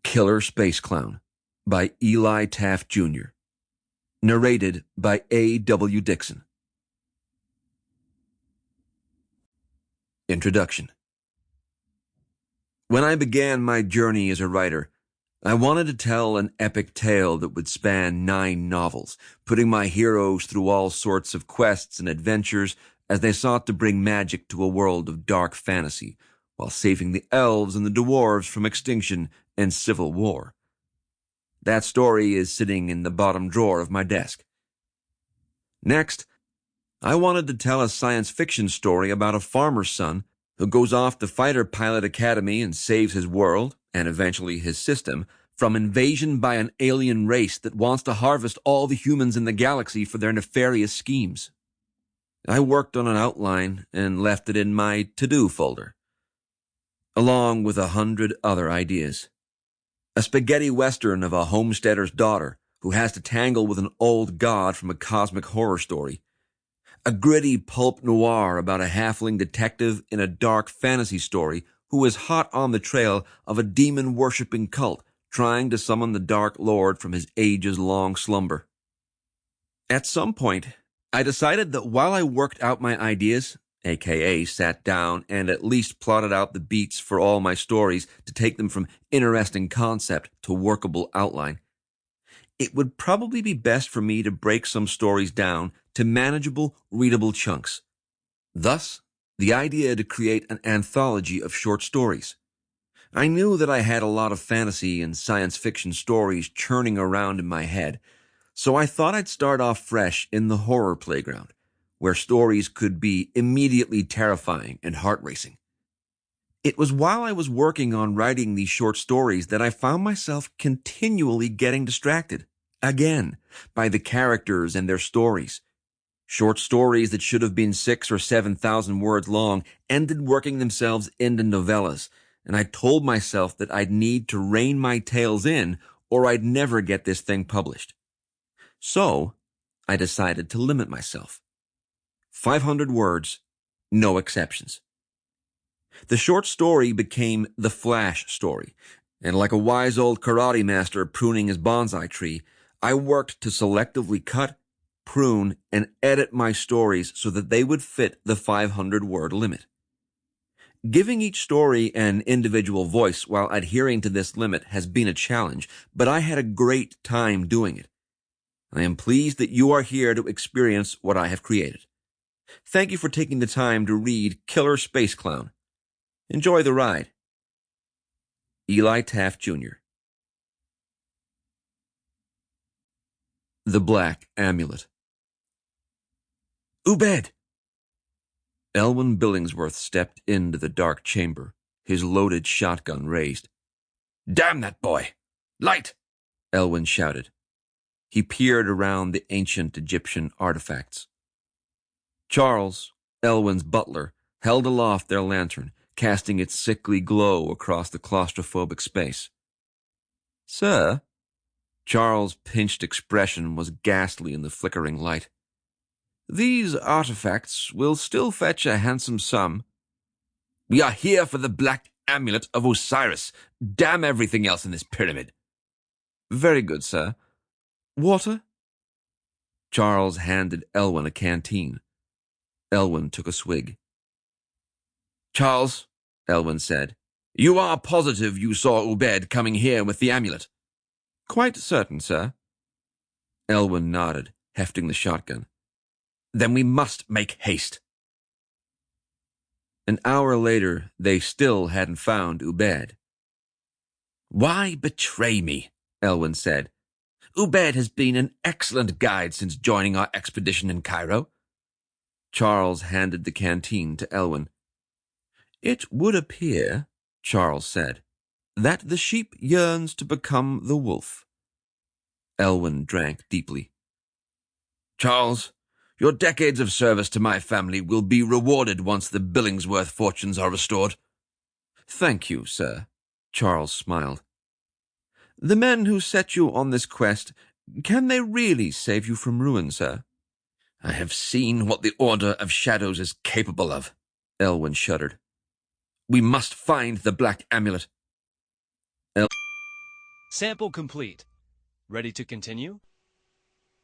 Killer Space Clown by Eli Taff, Jr. Narrated by W Dickson. Introduction. When I began my journey as a writer, I wanted to tell an epic tale that would span 9 novels, putting my heroes through all sorts of quests and adventures as they sought to bring magic to a world of dark fantasy, while saving the elves and the dwarves from extinction and civil war. That story is sitting in the bottom drawer of my desk. Next, I wanted to tell a science fiction story about a farmer's son who goes off to fighter pilot academy and saves his world, and eventually his system, from invasion by an alien race that wants to harvest all the humans in the galaxy for their nefarious schemes. I worked on an outline and left it in my to-do folder, along with 100 other ideas. A spaghetti western of a homesteader's daughter who has to tangle with an old god from a cosmic horror story. A gritty pulp noir about a halfling detective in a dark fantasy story who is hot on the trail of a demon-worshipping cult trying to summon the Dark Lord from his ages-long slumber. At some point, I decided that while I worked out my ideas, aka sat down and at least plotted out the beats for all my stories to take them from interesting concept to workable outline, it would probably be best for me to break some stories down to manageable, readable chunks. Thus, the idea to create an anthology of short stories. I knew that I had a lot of fantasy and science fiction stories churning around in my head, so I thought I'd start off fresh in the horror playground, where stories could be immediately terrifying and heart-racing. It was while I was working on writing these short stories that I found myself continually getting distracted, again, by the characters and their stories. Short stories that should have been 6,000 or 7,000 words long ended working themselves into novellas, and I told myself that I'd need to rein my tales in or I'd never get this thing published. So, I decided to limit myself. 500 words, no exceptions. The short story became the flash story, and like a wise old karate master pruning his bonsai tree, I worked to selectively cut, prune, and edit my stories so that they would fit the 500-word limit. Giving each story an individual voice while adhering to this limit has been a challenge, but I had a great time doing it. I am pleased that you are here to experience what I have created. Thank you for taking the time to read Killer Space Clown. Enjoy the ride. Eli Taff, Jr. The Black Amulet. Ubed! Elwyn Billingsworth stepped into the dark chamber, his loaded shotgun raised. Damn that boy! Light! Elwyn shouted. He peered around the ancient Egyptian artifacts. Charles, Elwyn's butler, held aloft their lantern, casting its sickly glow across the claustrophobic space. Sir? Charles' pinched expression was ghastly in the flickering light. These artifacts will still fetch a handsome sum. We are here for the Black Amulet of Osiris. Damn everything else in this pyramid. Very good, sir. Water? Charles handed Elwyn a canteen. Elwyn took a swig. Charles, Elwyn said, you are positive you saw Ubed coming here with the amulet? Quite certain, sir. Elwyn nodded, hefting the shotgun. Then we must make haste. An hour later, they still hadn't found Ubed. Why betray me? Elwyn said. Ubed has been an excellent guide since joining our expedition in Cairo. Charles handed the canteen to Elwyn. It would appear, Charles said, that the sheep yearns to become the wolf. Elwyn drank deeply. Charles, your decades of service to my family will be rewarded once the Billingsworth fortunes are restored. Thank you, sir, Charles smiled. The men who set you on this quest, can they really save you from ruin, sir? I have seen what the Order of Shadows is capable of, Elwyn shuddered. We must find the Black Amulet. Sample complete. Ready to continue?